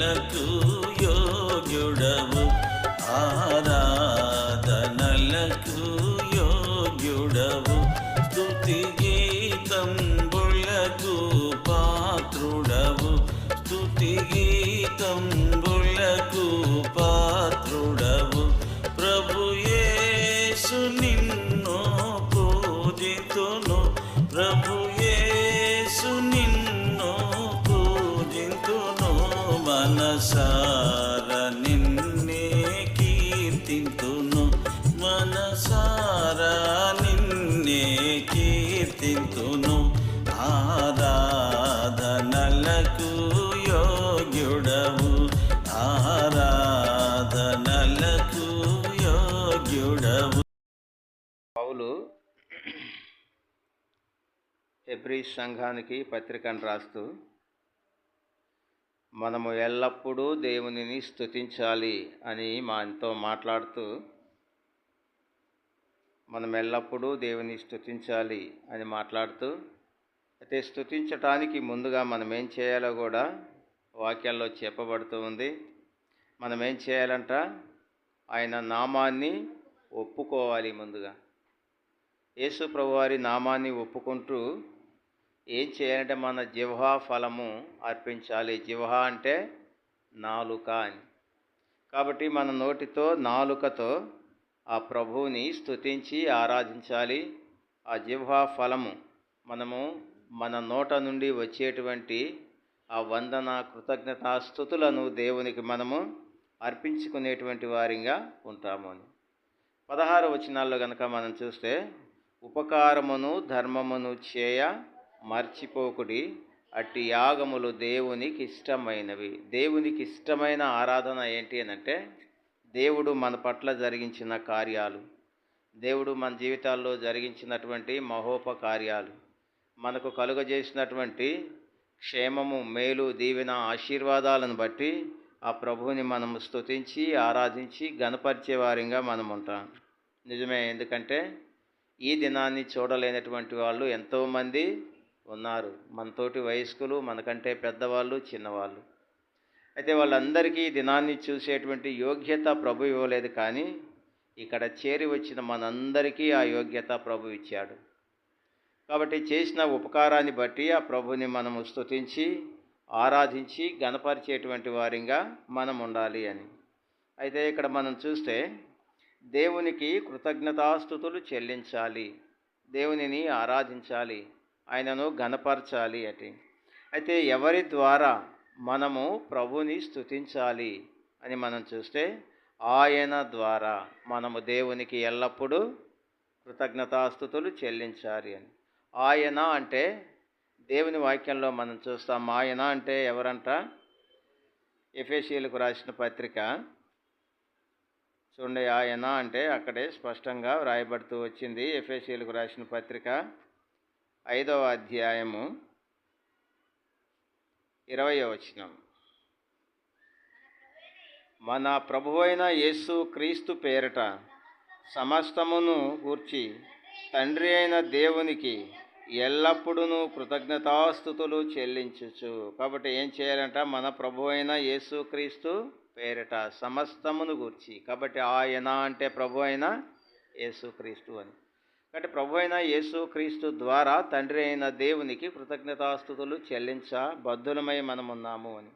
ఆరాధనలకు యోగ్యుడవు, ఆరాధనలకు యోగ్యుడవు, స్తుతి గీతంబులకు పాత్రుడవు, స్తుతి గీతంబులకు పాత్రుడవు. ప్రభు యేసు నిన్ను పూజితును, ప్రభు యేసు నిన్ను పూజితును, మనసార నిన్నే కీర్తింతును, మనసార నిన్నే కీర్తింతును. ఆరాధనలకు యోగ్యుడవు, ఆరాధనలకు యోగ్యుడవు. పౌలు హెబ్రీ సంఘానికి పత్రికను రాస్తూ మనము ఎల్లప్పుడూ దేవునిని స్తుతించాలి అని మనతో మాట్లాడుతూ, మనం ఎల్లప్పుడూ దేవుని స్తుతించాలి అని మాట్లాడుతూ, అయితే స్తుతించటానికి ముందుగా మనం ఏం చేయాలో కూడా వాక్యాల్లో చెప్పబడుతూ ఉంది. మనం ఏం చేయాలంట? ఆయన నామాన్ని ఒప్పుకోవాలి. ముందుగా యేసు ప్రభువారి నామాన్ని ఒప్పుకుంటూ ఏం చేయాలంటే మన జిహ్వా ఫలము అర్పించాలి. జిహ్వా అంటే నాలుక అని. కాబట్టి మన నోటితో నాలుకతో ఆ ప్రభువుని స్తుతించి ఆరాధించాలి. ఆ జిహ్వా ఫలము మనము మన నోట నుండి వచ్చేటువంటి ఆ వందన కృతజ్ఞతా స్తుతులను దేవునికి మనము అర్పించుకునేటువంటి వారిగా ఉంటాము అని. 16 వచనాల్లో కనుక మనం చూస్తే, ఉపకారమును ధర్మమును చేయ మర్చిపోకుడి, అట్టి యాగములు దేవునికి ఇష్టమైనవి. దేవునికి ఇష్టమైన ఆరాధన ఏంటి అనంటే, దేవుడు మన పట్ల జరిగించిన కార్యాలు, దేవుడు మన జీవితాల్లో జరిగించినటువంటి మహోపకార్యాలు, మనకు కలుగజేసినటువంటి క్షేమము, మేలు, దీవెన, ఆశీర్వాదాలను బట్టి ఆ ప్రభువుని మనం స్తుతించి ఆరాధించి గణపరిచే వారిగా మనం ఉంటాం. నిజమే. ఎందుకంటే ఈ దినాన్ని చూడలేనటువంటి వాళ్ళు ఎంతోమంది ఉన్నారు. మనతోటి వయస్కులు, మనకంటే పెద్దవాళ్ళు, చిన్నవాళ్ళు. అయితే వాళ్ళందరికీ ఈ దినాన్ని చూసేటువంటి యోగ్యత ప్రభు ఇవ్వలేదు, కానీ ఇక్కడ చేరి వచ్చిన మనందరికీ ఆ యోగ్యత ప్రభు ఇచ్చాడు. కాబట్టి చేసిన ఉపకారాన్ని బట్టి ఆ ప్రభుని మనము స్తుతించి ఆరాధించి గణపరిచేటువంటి వారిగా మనం ఉండాలి అని. అయితే ఇక్కడ మనం చూస్తే దేవునికి కృతజ్ఞతాస్తుతులు చెల్లించాలి, దేవునిని ఆరాధించాలి, ఆయనను గణపరచాలి అంటే. అయితే ఎవరి ద్వారా మనము ప్రభుని స్తుతించాలి అని మనం చూస్తే, ఆయన ద్వారా మనము దేవునికి ఎల్లప్పుడూ కృతజ్ఞతాస్తుతులు చెల్లించాలి అని. ఆయన అంటే దేవుని వాక్యంలో మనం చూస్తాం. ఆయన అంటే ఎవరంట? ఎఫెసీయులకు రాసిన పత్రిక చూడండి. ఆయన అంటే అక్కడే స్పష్టంగా వ్రాయబడుతూ వచ్చింది. ఎఫెసీయులకు రాసిన పత్రిక 5వ అధ్యాయము 20వ వచనం. మన ప్రభువైన యేసు క్రీస్తు పేరిట సమస్తమును గూర్చి తండ్రి అయిన దేవునికి ఎల్లప్పుడూ కృతజ్ఞతాస్తుతులు చెల్లించుచు. కాబట్టి ఏం చేయాలంట? మన ప్రభువైన యేసు క్రీస్తు పేరిట సమస్తమును గూర్చి. కాబట్టి ఆయన అంటే ప్రభు అయిన యేసుక్రీస్తు అని. కాబట్టి ప్రభు అయిన యేసుక్రీస్తు ద్వారా తండ్రి అయిన దేవునికి కృతజ్ఞతాస్తుతులు చెల్లించ బద్ధులమై మనం ఉన్నాము అని.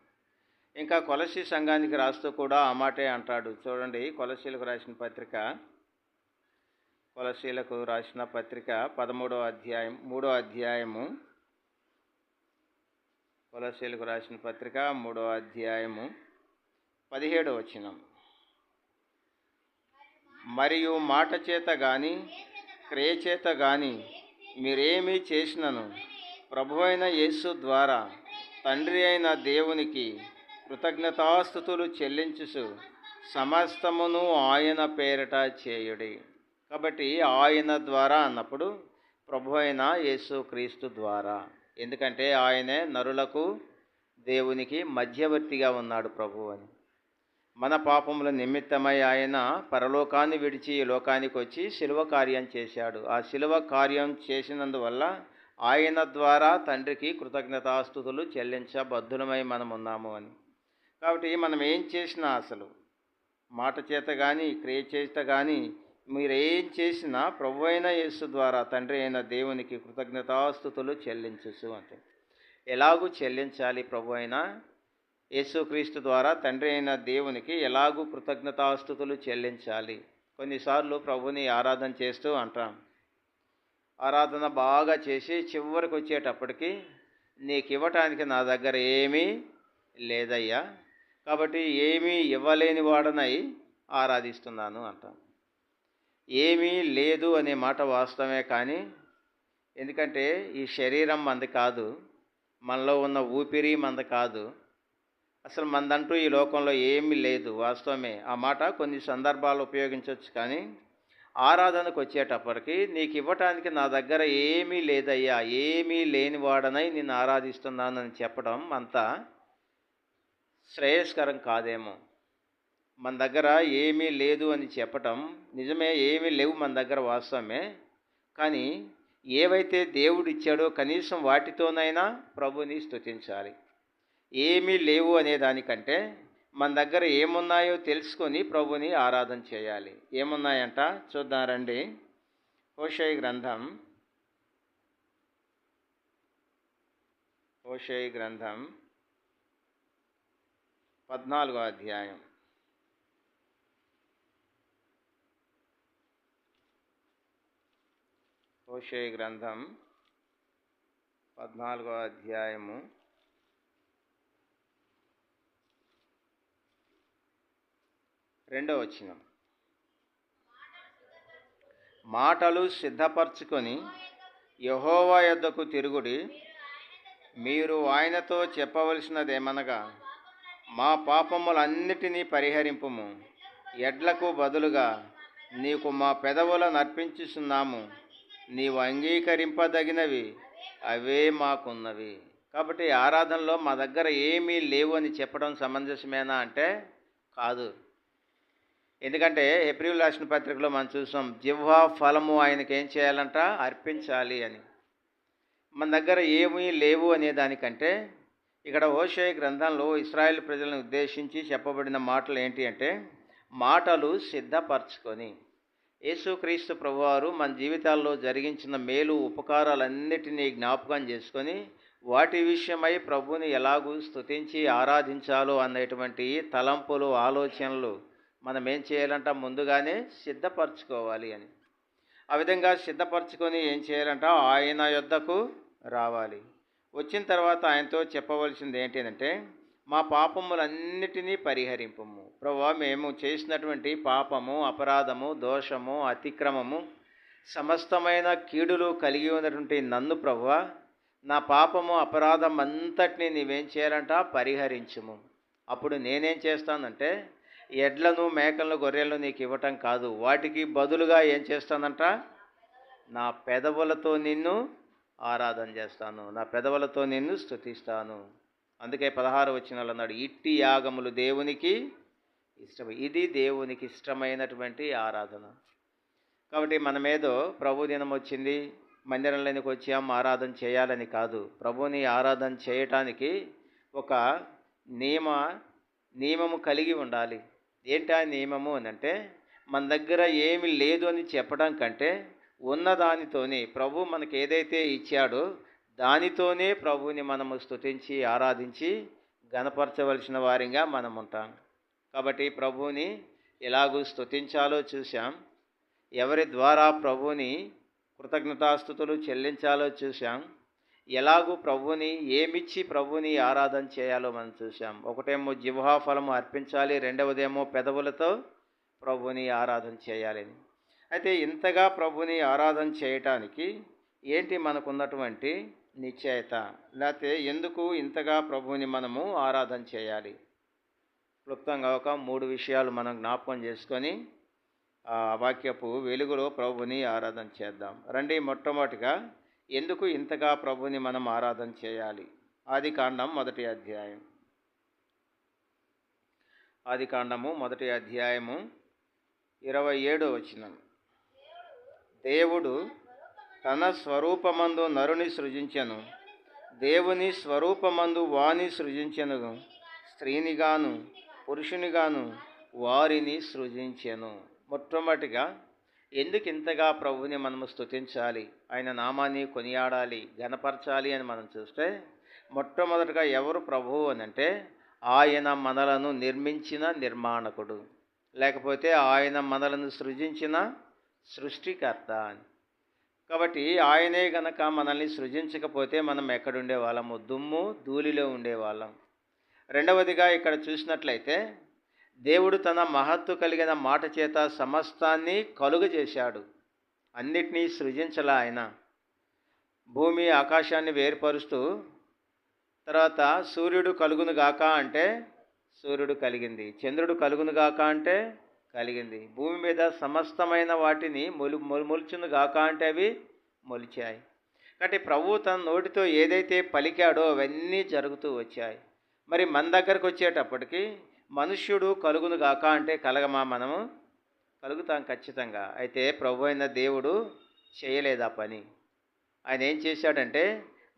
ఇంకా కొలస్సీ సంఘానికి రాస్తూ కూడా ఆ మాటే అంటాడు. చూడండి, కొలస్సీలకు రాసిన పత్రిక 13వ అధ్యాయం 3వ అధ్యాయము. కొలస్సీలకు రాసిన పత్రిక 3వ అధ్యాయము 17వ వచనం. మరియు మాట చేత గాని క్రియ చేత గాని మీరేమీ చేసినను ప్రభువైన యేసు ద్వారా తండ్రి అయిన దేవునికి కృతజ్ఞతాస్తుతులు చెల్లించుచు సమస్తమును ఆయన పేరిట చేయుడి. కాబట్టి ఆయన ద్వారా అన్నప్పుడు ప్రభు అయిన యేసుక్రీస్తు ద్వారా. ఎందుకంటే ఆయనే నరులకు దేవునికి మధ్యవర్తిగా ఉన్నాడు ప్రభు అని. మన పాపముల నిమిత్తమై ఆయన పరలోకాన్ని విడిచి ఈ లోకానికి వచ్చి శిలువ కార్యం చేశాడు. ఆ శిలువ కార్యం చేసినందువల్ల ఆయన ద్వారా తండ్రికి కృతజ్ఞతాస్తుతులు చెల్లించబద్ధులమై మనం ఉన్నాము అని. కాబట్టి మనం ఏం చేసినా అసలు మాట చేత కానీ క్రియ చేత కానీ మీరేం చేసినా ప్రభు అయిన యేసు ద్వారా తండ్రి అయిన దేవునికి కృతజ్ఞతాస్తుతులు చెల్లించు అంటే ఎలాగూ చెల్లించాలి? ప్రభు అయిన యేసుక్రీస్తు ద్వారా తండ్రి అయిన దేవునికి ఎలాగూ కృతజ్ఞతాస్తుతులు చెల్లించాలి? కొన్నిసార్లు ప్రభుని ఆరాధన చేస్తూ అంటాం, ఆరాధన బాగా చేసి చివరికి వచ్చేటప్పటికి నీకు ఇవ్వటానికి నా దగ్గర ఏమీ లేదయ్యా, కాబట్టి ఏమీ ఇవ్వలేని వాడనై ఆరాధిస్తున్నాను అంటాం. ఏమీ లేదు అనే మాట వాస్తవమే, కానీ ఎందుకంటే ఈ శరీరం మంది కాదు, మనలో ఉన్న ఊపిరి మంద కాదు, అసలు మందంటూ ఈ లోకంలో ఏమీ లేదు. వాస్తవమే, ఆ మాట కొన్ని సందర్భాలు ఉపయోగించవచ్చు, కానీ ఆరాధనకు వచ్చేటప్పటికి నీకు ఇవ్వటానికి నా దగ్గర ఏమీ లేదయ్యా, ఏమీ లేనివాడనై నిన్ను ఆరాధిస్తున్నానని చెప్పడం అంత శ్రేయస్కరం కాదేమో. మన దగ్గర ఏమీ లేదు అని చెప్పటం నిజమే, ఏమీ లేవు మన దగ్గర, వాస్తవమే, కానీ ఏవైతే దేవుడు ఇచ్చాడో కనీసం వాటితోనైనా ప్రభుని స్తుతించాలి. ఏమీ లేవు అనే దానికంటే మన దగ్గర ఏమున్నాయో తెలుసుకొని ప్రభుని ఆరాధన చేయాలి. ఏమున్నాయంట చూద్దాం రండి. హోషేయ గ్రంథం 14వ అధ్యాయం. హోషేయ గ్రంథం 14వ అధ్యాయము 2వ వచనం. మాటలు సిద్ధపరచుకొని యెహోవా యొద్దకు తిరుగుడి, మీరు ఆయనతో చెప్పవలసినదేమనగా, మా పాపములన్నిటినీ పరిహరింపుము, ఎడ్లకు బదులుగా నీకు మా పెదవులను అర్పించుచున్నాము, నీవు అంగీకరింపదగినవి అవే మాకున్నవి. కాబట్టి ఆరాధనలో మా దగ్గర ఏమీ లేవు అని చెప్పడం సమంజసమేనా అంటే కాదు. ఎందుకంటే హెబ్రీయులకు రాసిన పత్రికలో మనం చూసాం, జిహ్వా ఫలము ఆయనకి ఏం చేయాలంట? అర్పించాలి అని. మన దగ్గర ఏమీ లేవు అనే దానికంటే ఇక్కడ హోషేయ గ్రంథంలో ఇశ్రాయేలు ప్రజలను ఉద్దేశించి చెప్పబడిన మాటలు ఏంటి అంటే, మాటలు సిద్ధపరచుకొని. యేసుక్రీస్తు ప్రభువారు మన జీవితాల్లో జరిగించిన మేలు ఉపకారాలన్నిటినీ జ్ఞాపకం చేసుకొని వాటి విషయమై ప్రభుని ఎలాగూ స్తుతించి ఆరాధించాలో అనేటువంటి తలంపులు, ఆలోచనలు మనం ఏం చేయాలంట? ముందుగానే సిద్ధపరచుకోవాలి అని. ఆ విధంగా సిద్ధపరచుకొని ఏం చేయాలంట? ఆయన యొద్దకు రావాలి. వచ్చిన తర్వాత ఆయనతో చెప్పవలసింది ఏంటి అంటే, మా పాపములన్నిటినీ పరిహరింపము. ప్రభువా, మేము చేసినటువంటి పాపము, అపరాధము, దోషము, అతిక్రమము, సమస్తమైన కీడులు కలిగి ఉన్నటువంటి నన్ను ప్రభువా, నా పాపము, అపరాధం అంతటినీ నీవేం చేయాలంట? పరిహరించుము. అప్పుడు నేనేం చేస్తానంటే, ఎడ్లను, మేకలను, గొర్రెలను నీకు ఇవ్వటం కాదు, వాటికి బదులుగా ఏం చేస్తానంట? నా పెదవులతో నిన్ను ఆరాధన చేస్తాను, నా పెదవులతో నిన్ను స్తుతిస్తాను. అందుకే 16వ వచనంలో అన్నాడు, ఇట్టి యాగములు దేవునికి ఇష్టం. ఇది దేవునికి ఇష్టమైనటువంటి ఆరాధన. కాబట్టి మనమేదో ప్రభు దినం వచ్చింది, మందిరంలోనికి వచ్చాం, ఆరాధన చేయాలని కాదు. ప్రభుని ఆరాధన చేయటానికి ఒక నియమము కలిగి ఉండాలి. ఏంటా నియమము అని అంటే, మన దగ్గర ఏమి లేదు అని చెప్పడం కంటే ఉన్నదానితోనే, ప్రభు మనకు ఏదైతే ఇచ్చాడో దానితోనే ప్రభుని మనము స్తుతించి ఆరాధించి గణపరచవలసిన వారిగా మనం ఉంటాం. కాబట్టి ప్రభుని ఎలాగూ స్తుతించాలో చూసాం, ఎవరి ద్వారా ప్రభుని కృతజ్ఞతాస్తుతులు చెల్లించాలో చూసాం, ఎలాగూ ప్రభుని ఏమిచ్చి ప్రభుని ఆరాధన చేయాలో మనం చూసాం. ఒకటేమో జిహ్వా ఫలము అర్పించాలి, రెండవదేమో పెదవులతో ప్రభుని ఆరాధన చేయాలని. అయితే ఇంతగా ప్రభుని ఆరాధన చేయటానికి ఏంటి మనకున్నటువంటి నిశ్చయత? లేకపోతే ఎందుకు ఇంతగా ప్రభుని మనము ఆరాధన చేయాలి? క్లుప్తంగా ఒక 3 విషయాలు మనం జ్ఞాపకం చేసుకొని ఆ వాక్యపు వెలుగులో ప్రభుని ఆరాధన చేద్దాం రండి. మొట్టమొదటిగా ఎందుకు ఇంతగా ప్రభుని మనం ఆరాధన చేయాలి? ఆదికాండము 1వ అధ్యాయము 27వ వచనం. దేవుడు తన స్వరూపమందు నరుని సృజించెను, దేవుని స్వరూపమందు వాని సృజించెను, స్త్రీనిగాను పురుషునిగాను వారిని సృజించెను. మొట్టమొదటిగా ఎందుకు ఇంతగా ప్రభువుని మనము స్తుతించాలి, ఆయన నామాన్ని కొనియాడాలి, ఘనపరచాలి అని మనం చూస్తే, మొట్టమొదటిగా ఎవరు ప్రభువు అని అంటే ఆయన మనలను నిర్మించిన నిర్మాణకుడు, లేకపోతే ఆయన మనలను సృజించిన సృష్టికర్త అని. కాబట్టి ఆయనే గనక మనల్ని సృజించకపోతే మనం ఎక్కడుండే వాళ్ళము? దుమ్ము ధూళిలో ఉండేవాళ్ళం. రెండవదిగా ఇక్కడ చూసినట్లయితే దేవుడు తన మహత్తు కలిగిన మాట చేత సమస్తాన్ని కలుగజేశాడు. అన్నిటినీ సృజించలా ఆయన. భూమి ఆకాశాన్ని వేరుపరుస్తూ తర్వాత సూర్యుడు కలుగును గాక అంటే సూర్యుడు కలిగింది, చంద్రుడు కలుగును గాక అంటే కలిగింది, భూమి మీద సమస్తమైన వాటిని మొలుచును గాక అంటే అవి మొలిచాయి. కాబట్టి ప్రభువు తన నోటితో ఏదైతే పలికాడో అవన్నీ జరుగుతూ వచ్చాయి. మరి మన దగ్గరకు వచ్చేటప్పటికి మనుష్యుడు కలుగును గాక అంటే కలగమా? మనము కలుగుతాం ఖచ్చితంగా. అయితే ప్రభు అయిన దేవుడు చేయలేదు ఆ పని. ఆయన ఏం చేశాడంటే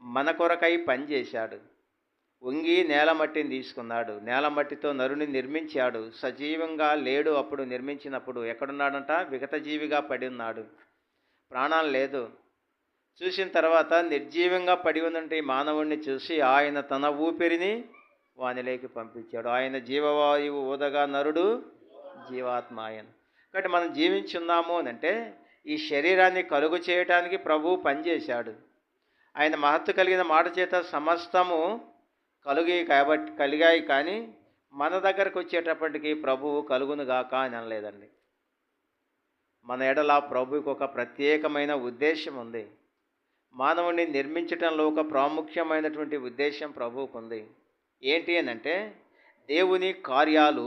మన కొరకై పని చేశాడు. వంగి నేల మట్టిని తీసుకున్నాడు, నేల మట్టితో నరుని నిర్మించాడు. సజీవంగా లేడు అప్పుడు నిర్మించినప్పుడు. ఎక్కడున్నాడంట? విగతజీవిగా పడి ఉన్నాడు, ప్రాణాలు లేదు. చూసిన తర్వాత నిర్జీవంగా పడి ఉందంటే ఈ మానవుడిని చూసి ఆయన తన ఊపిరిని వానిలోకి పంపించాడు. ఆయన జీవవాయువు ఊదగా నరుడు జీవాత్మ ఆయన. కాబట్టి మనం జీవించున్నాము అని అంటే ఈ శరీరాన్ని కలుగు చేయడానికి ప్రభువు పనిచేశాడు. ఆయన మహత్తు కలిగిన మాట చేత సమస్తము కలిగాయి. కానీ మన దగ్గరకు వచ్చేటప్పటికి ప్రభువు కలుగును గాక అని అనలేదండి. మన ఎడల ప్రభువుకి ఒక ప్రత్యేకమైన ఉద్దేశం ఉంది. మానవుడిని నిర్మించటంలో ఒక ప్రాముఖ్యమైనటువంటి ఉద్దేశం ప్రభువుకు ఉంది. ఏంటి అని అంటే దేవుని కార్యాలు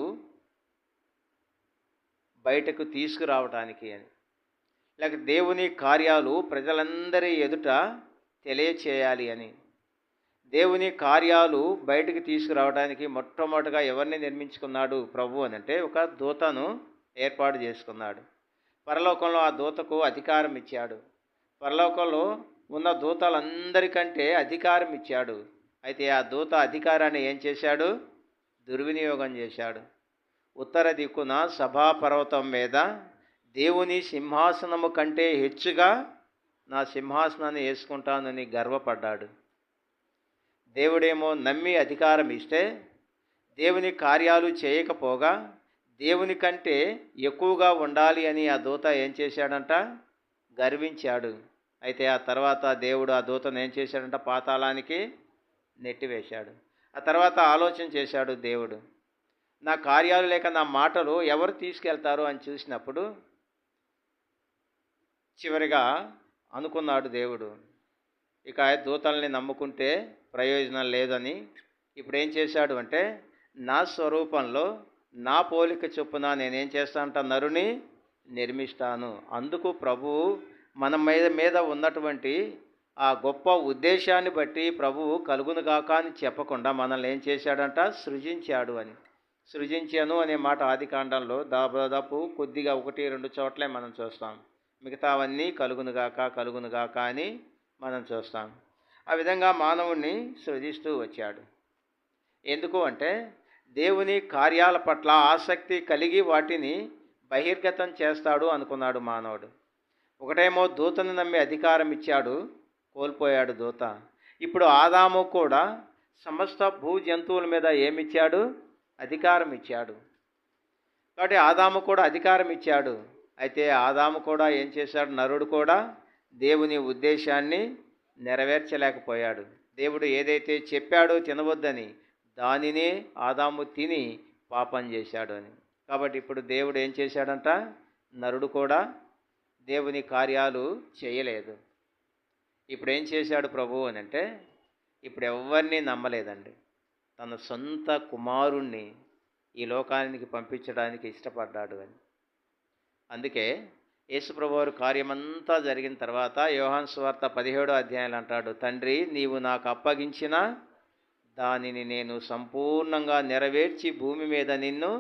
బయటకు తీసుకురావటానికి అని, లేక దేవుని కార్యాలు ప్రజలందరి ఎదుట తెలియచేయాలి అని. దేవుని కార్యాలు బయటకు తీసుకురావడానికి మొట్టమొదటిగా ఎవరిని నిర్మించుకున్నాడు ప్రభు అని అంటే ఒక దూతను ఏర్పాటు చేసుకున్నాడు. పరలోకంలో ఆ దూతకు అధికారం ఇచ్చాడు. పరలోకంలో ఉన్న దూతలందరికంటే అధికారం ఇచ్చాడు. అయితే ఆ దూత అధికారాన్ని ఏం చేశాడు? దుర్వినియోగం చేశాడు. ఉత్తర దిక్కున సభాపర్వతం మీద దేవుని సింహాసనము కంటే హెచ్చుగా నా సింహాసనాన్ని వేసుకుంటానని గర్వపడ్డాడు. దేవుడేమో నమ్మి అధికారం ఇస్తే దేవుని కార్యాలు చేయకపోగా దేవుని కంటే ఎక్కువగా ఉండాలి అని ఆ దూత ఏం చేశాడంట? గర్వించాడు. అయితే ఆ తర్వాత దేవుడు ఆ దూతను ఏం చేశాడంట? పాతాళానికి నెట్టివేశాడు. ఆ తర్వాత ఆలోచన చేశాడు దేవుడు, నా కార్యాలు లేక నా మాటలు ఎవరు తీసుకెళ్తారు అని చూసినప్పుడు చివరిగా అనుకున్నాడు దేవుడు, ఇక దూతల్ని నమ్ముకుంటే ప్రయోజనం లేదని. ఇప్పుడు ఏం చేశాడు అంటే నా స్వరూపంలో నా పోలిక చొప్పున నేనేం చేస్తానంట? నరుని నిర్మిస్తాను. అందుకు ప్రభువు మన మీద ఉన్నటువంటి ఆ గొప్ప ఉద్దేశాన్ని బట్టి ప్రభువు కలుగునుగాక అని చెప్పకుండా మనల్ని ఏం చేశాడంట? సృజించాడు అని. సృజించాను అనే మాట ఆదికాండంలో దాదాపు కొద్దిగా 1-2 చోట్లే మనం చూస్తాం. మిగతావన్నీ కలుగునుగాక అని మనం చూస్తాం. ఆ విధంగా మానవుణ్ణి సృజిస్తూ వచ్చాడు. ఎందుకు అంటే దేవుని కార్యాల పట్ల ఆసక్తి కలిగి వాటిని బహిర్గతం చేస్తాడు అనుకున్నాడు మానవుడు. ఒకటేమో దూతను నమ్మి అధికారం ఇచ్చాడు, కోల్పోయాడు దూత. ఇప్పుడు ఆదాము కూడా సమస్త భూ జంతువుల మీద ఏమిచ్చాడు? అధికారం ఇచ్చాడు. కాబట్టి ఆదాము కూడా అధికారం ఇచ్చాడు. అయితే ఆదాము కూడా ఏం చేశాడు? నరుడు కూడా దేవుని ఉద్దేశాన్ని నెరవేర్చలేకపోయాడు. దేవుడు ఏదైతే చెప్పాడో తినవద్దని దానినే ఆదాము తిని పాపం చేశాడు అని. కాబట్టి ఇప్పుడు దేవుడు ఏం చేశాడంట? నరుడు కూడా దేవుని కార్యాలు చేయలేదు. ఇప్పుడు ఏం చేశాడు ప్రభువు అని అంటే ఇప్పుడు ఎవరిని నమ్మలేదండి. తన సొంత కుమారుణ్ణి ఈ లోకానికి పంపించడానికి ఇష్టపడ్డాడు అని. అందుకే యేసుప్రభువారు కార్యమంతా జరిగిన తర్వాత యోహాను సువార్త 17వ అధ్యాయంలో అంటాడు, తండ్రి నీవు నాకు అప్పగించిన దానిని నేను సంపూర్ణంగా నెరవేర్చి భూమి మీద నిన్ను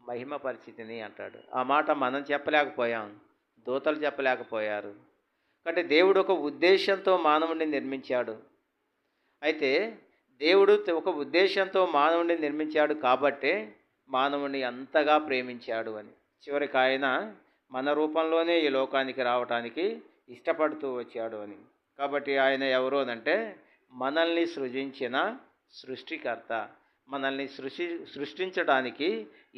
మహిమపరిచితిని అంటాడు. ఆ మాట మనం చెప్పలేకపోయాం, దూతలు చెప్పలేకపోయారు. కాబట్టి దేవుడు ఒక ఉద్దేశంతో మానవుడిని నిర్మించాడు. అయితే దేవుడు ఒక ఉద్దేశంతో మానవుడిని నిర్మించాడు కాబట్టే మానవుడిని అంతగా ప్రేమించాడు అని. చివరికి ఆయన మన రూపంలోనే ఈ లోకానికి రావటానికి ఇష్టపడుతూ వచ్చాడు అని. కాబట్టి ఆయన ఎవరు అనంటే మనల్ని సృజించిన సృష్టికర్త. మనల్ని సృష్టించడానికి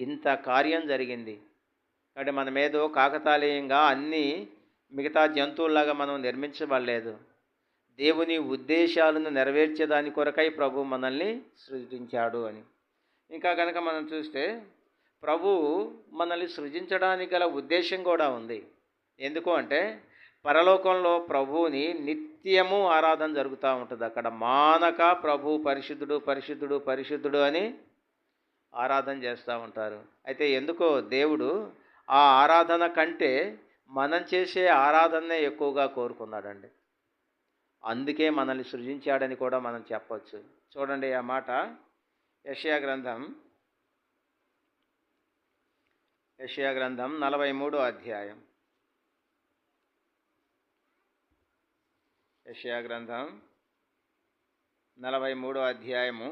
ఇంత కార్యం జరిగింది. కాబట్టి మనమేదో కాకతాళీయంగా అన్నీ మిగతా జంతువుల్లాగా మనం నిర్మించబడలేదు. దేవుని ఉద్దేశాలను నెరవేర్చేదాని కొరకై ప్రభు మనల్ని సృజించాడు అని. ఇంకా కనుక మనం చూస్తే ప్రభు మనల్ని సృజించడానికి గల ఉద్దేశం కూడా ఉంది. ఎందుకు అంటే పరలోకంలో ప్రభువుని నిత్యము ఆరాధన జరుగుతూ ఉంటుంది. అక్కడ మానక ప్రభు పరిశుద్ధుడు పరిశుద్ధుడు పరిశుద్ధుడు అని ఆరాధన చేస్తూ ఉంటారు. అయితే ఎందుకో దేవుడు ఆ ఆరాధన కంటే మనం చేసే ఆరాధననే ఎక్కువగా కోరుకున్నాడండి. అందుకే మనల్ని సృజించాడని కూడా మనం చెప్పవచ్చు. చూడండి ఆ మాట యెషయా గ్రంథం 43వ అధ్యాయం. యెషయా గ్రంథం 43వ అధ్యాయము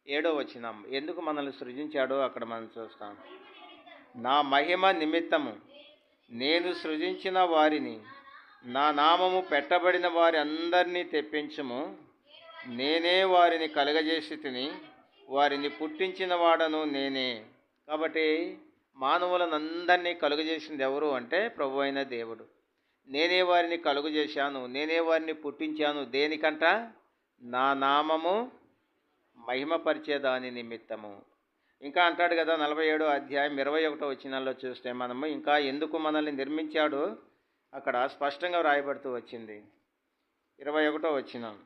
7వ వచనం. ఎందుకు మనల్ని సృజించాడో అక్కడ మనం చూస్తాం. నా మహిమ నిమిత్తము నేను సృజించిన వారిని, నా నామము పెట్టబడిన వారి అందరినీ తెప్పించుము. నేనే వారిని కలుగజేసి తిని, వారిని పుట్టించిన వాడను నేనే. కాబట్టి మానవులనందరినీ కలుగజేసింది ఎవరు అంటే ప్రభు అయిన దేవుడు. నేనే వారిని కలుగజేశాను, నేనే వారిని పుట్టించాను. దేనికంట? నా నామము మహిమపరిచేదాని నిమిత్తము. ఇంకా అంటాడు కదా 47వ అధ్యాయం 21వ వచనంలో చూస్తే మనము ఇంకా ఎందుకు మనల్ని నిర్మించాడు అక్కడ స్పష్టంగా వ్రాయబడుతూ వచ్చింది. 21వ వచనం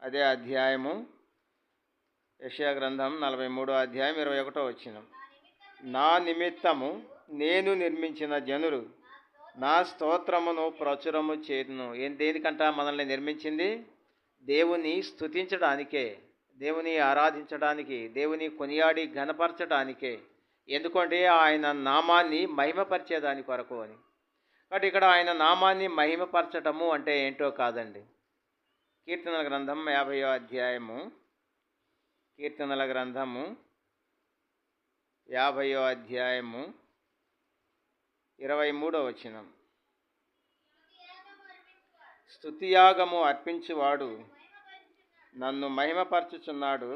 అదే అధ్యాయము యెషయా గ్రంథం 43వ అధ్యాయం 21వ వచనం. నా నిమిత్తము నేను నిర్మించిన జనులు నా స్తోత్రమును ప్రచురము చేతును. దేనికంట మనల్ని నిర్మించింది? దేవుని స్తుతించడానికే, దేవుని ఆరాధించడానికి, దేవుని కొనియాడి ఘనపరచడానికే. ఎందుకంటే ఆయన నామాన్ని మహిమపరిచేదాని కొరకు అని. కాబట్టి ఇక్కడ ఆయన నామాన్ని మహిమపరచటము అంటే ఏంటో కాదండి. కీర్తనల గ్రంథం 50వ అధ్యాయము, కీర్తనల గ్రంథము 50వ అధ్యాయము 23వ వచనం. స్తుతియాగము అర్పించువాడు నన్ను మహిమపరచుచున్నాడు,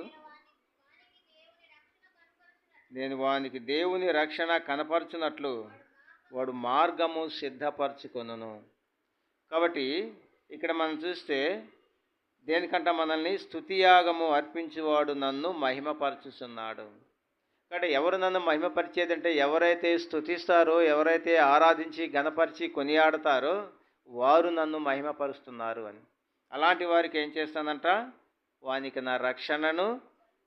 నేను వానికి దేవుని రక్షణ కనపరచునట్లు వాడు మార్గము సిద్ధపరచుకొనును. కాబట్టి ఇక్కడ మనం చూస్తే దేనికంట మనల్ని స్తుతియాగము అర్పించువాడు నన్ను మహిమపరచుచున్నాడు. కాబట్టి ఎవరు నన్ను మహిమపరిచేదంటే ఎవరైతే స్తుతిస్తారో, ఎవరైతే ఆరాధించి ఘనపరిచి కొనియాడతారో వారు నన్ను మహిమపరుస్తున్నారు అని. అలాంటి వారికి ఏం చేస్తానంట? వానికి నా రక్షణను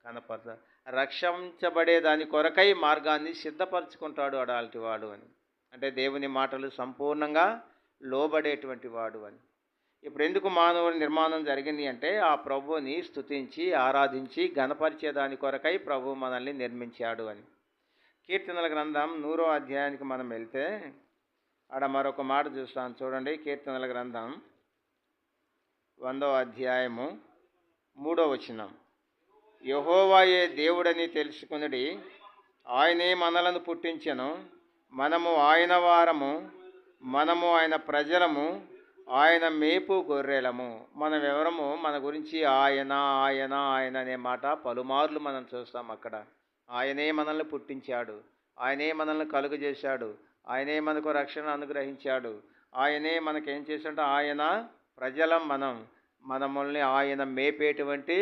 కనపరచ, రక్షించబడే దాని కొరకై మార్గాన్ని సిద్ధపరచుకుంటాడు అలాంటి వాడు అని. అంటే దేవుని మాటలు సంపూర్ణంగా లోబడేటువంటి వాడు అని. ఇప్పుడు ఎందుకు మానవుడి నిర్మాణం జరిగింది అంటే ఆ ప్రభువుని స్తుతించి ఆరాధించి ఘనపరిచే దాని కొరకై ప్రభు మనల్ని నిర్మించాడు అని. కీర్తనల గ్రంథం 100వ అధ్యాయానికి మనం వెళ్తే ఆడ మరొక మాట చూస్తాను చూడండి. కీర్తనల గ్రంథం 100వ అధ్యాయము 3వ వచనం. యెహోవాయే దేవుడని తెలుసుకొనుడి, ఆయనే మనలను పుట్టించెను, మనము ఆయన వారము, మనము ఆయన ప్రజలము, ఆయన మేపు గొర్రెలము. మనం ఎవరము? మన గురించి ఆయన ఆయన ఆయన అనే మాట పలుమార్లు మనం చూస్తాం అక్కడ. ఆయనే మనల్ని పుట్టించాడు, ఆయనే మనల్ని కలుగజేశాడు, ఆయనే మనకు రక్షణ అనుగ్రహించాడు, ఆయనే మనకేం చేశాడు? ఆయన ప్రజలం మనల్ని ఆయన మేపేటువంటి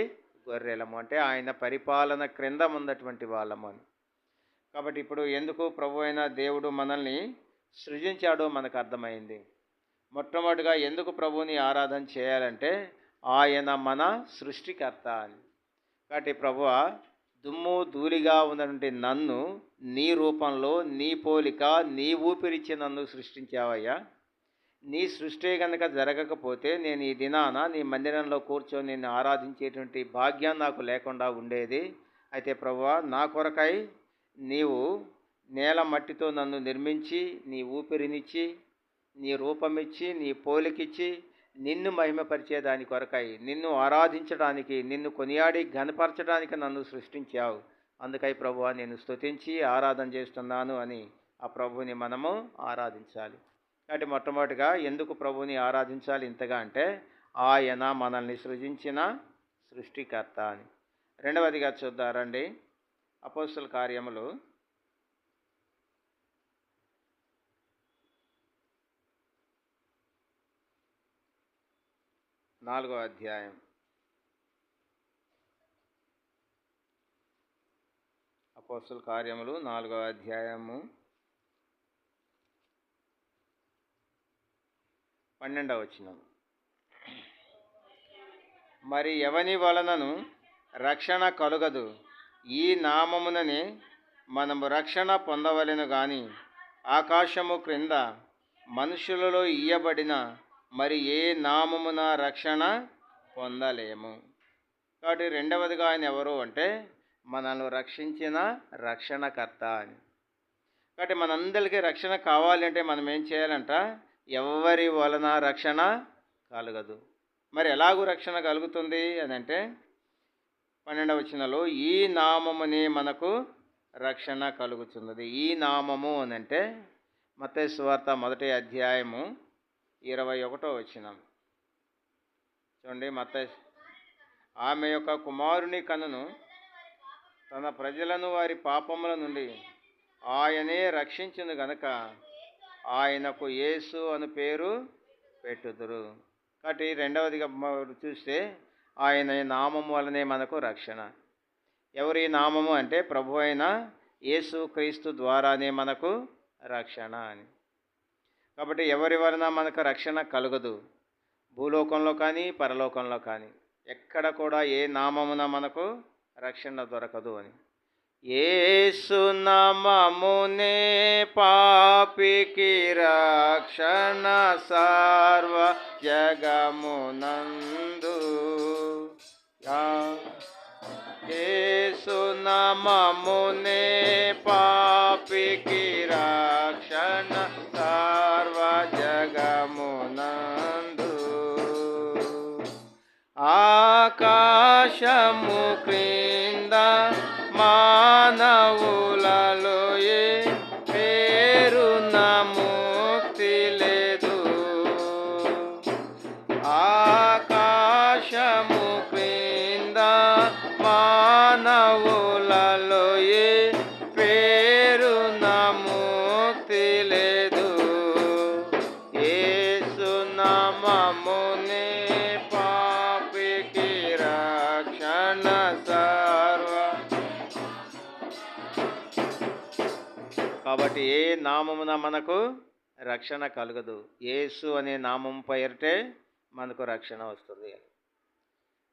గొర్రెలము, అంటే ఆయన పరిపాలన క్రింద ఉన్నటువంటి వాళ్ళము అని. కాబట్టి ఇప్పుడు ఎందుకు ప్రభు అయిన దేవుడు మనల్ని సృజించాడో మనకు అర్థమైంది. మొట్టమొదటిగా ఎందుకు ప్రభువుని ఆరాధన చేయాలంటే ఆయన మన సృష్టికర్త అని. కాబట్టి ప్రభువా, దుమ్ము ధూళిగా ఉన్నటువంటి నన్ను నీ రూపంలో, నీ పోలిక, నీ ఊపిరిచ్చి నన్ను సృష్టించావయ్యా. నీ సృష్టి కనుక జరగకపోతే నేను ఈ దినాన నీ మందిరంలో కూర్చొని నిన్ను ఆరాధించేటువంటి భాగ్యం నాకు లేకుండా ఉండేది. అయితే ప్రభువా, నా కొరకై నీవు నేల మట్టితో నన్ను నిర్మించి, నీ ఊపిరినిచ్చి, నీ రూపమిచ్చి, నీ పోలికిచ్చి, నిన్ను మహిమపరిచే దాని కొరకై, నిన్ను ఆరాధించడానికి, నిన్ను కొనియాడి ఘనపరచడానికి నన్ను సృష్టించావు. అందుకై ప్రభువా నేను స్తుతించి ఆరాధన చేస్తున్నాను అని ఆ ప్రభువుని మనము ఆరాధించాలి. కాబట్టి మొట్టమొదటిగా ఎందుకు ప్రభువుని ఆరాధించాలి ఇంతగా అంటే, ఆయన మనల్ని సృజించిన సృష్టికర్త అని. రెండవదిగా చూద్దారండి, అపోస్తల కార్యములు 4వ అధ్యాయం. అపోస్తల కార్యములు 4వ అధ్యాయము 12వ వచనం. మరి ఎవని వలనను రక్షణ కలుగదు, ఈ నామముననే మనము రక్షణ పొందవలెను గాని ఆకాశము క్రింద మనుషులలో ఇయ్యబడిన మరి ఏ నామమున రక్షణ పొందలేము. కాబట్టి రెండవదిగా ఆయన ఎవరు అంటే మనల్ని రక్షించిన రక్షణకర్త అని. కాబట్టి మనందరికీ రక్షణ కావాలి అంటే మనం ఏం చేయాలంట, ఎవరి వలన రక్షణ కలగదు. మరి ఎలాగూ రక్షణ కలుగుతుంది అని అంటే 12వ వచనంలో ఈ నామమునే మనకు రక్షణ కలుగుతున్నది. ఈ నామము అని అంటే మత్తయి సువార్త 1వ అధ్యాయము 21వ వచనం చూడండి. మత్తయి, ఆమె యొక్క కుమారుని కనును తన ప్రజలను వారి పాపముల నుండి ఆయనే రక్షించును గనుక ఆయనకు యేసు అను పేరు పెట్టుదురు. కాబట్టి రెండవదిగా చూస్తే ఆయన నామము వలనే మనకు రక్షణ. ఎవరి నామము అంటే ప్రభు అయిన యేసు క్రీస్తు ద్వారానే మనకు రక్షణ అని. కాబట్టి ఎవరి వలన మనకు రక్షణ కలుగదు, భూలోకంలో కానీ పరలోకంలో కానీ ఎక్కడ కూడా ఏ నామమున మనకు రక్షణ దొరకదు అని. యేసు నామమునే పాపికి రక్షణ సర్వ జగమునందు. యేసు నామమునే పాపికి రక్షణ సర్వ జగమునందు. ఆకాశము క్రింద మానవులలో ఏ పేరున ముక్తి లేదు. ఆకాశము క్రింద మానవులలో ఏ పేరున ముక్తి లేదు. యేసు నామమునే పాపికి రక్షణ సర్వ. కాబట్టి ఏ నామమున మనకు రక్షణ కలగదు, యేసు అనే నామం పేరిటే మనకు రక్షణ వస్తుంది.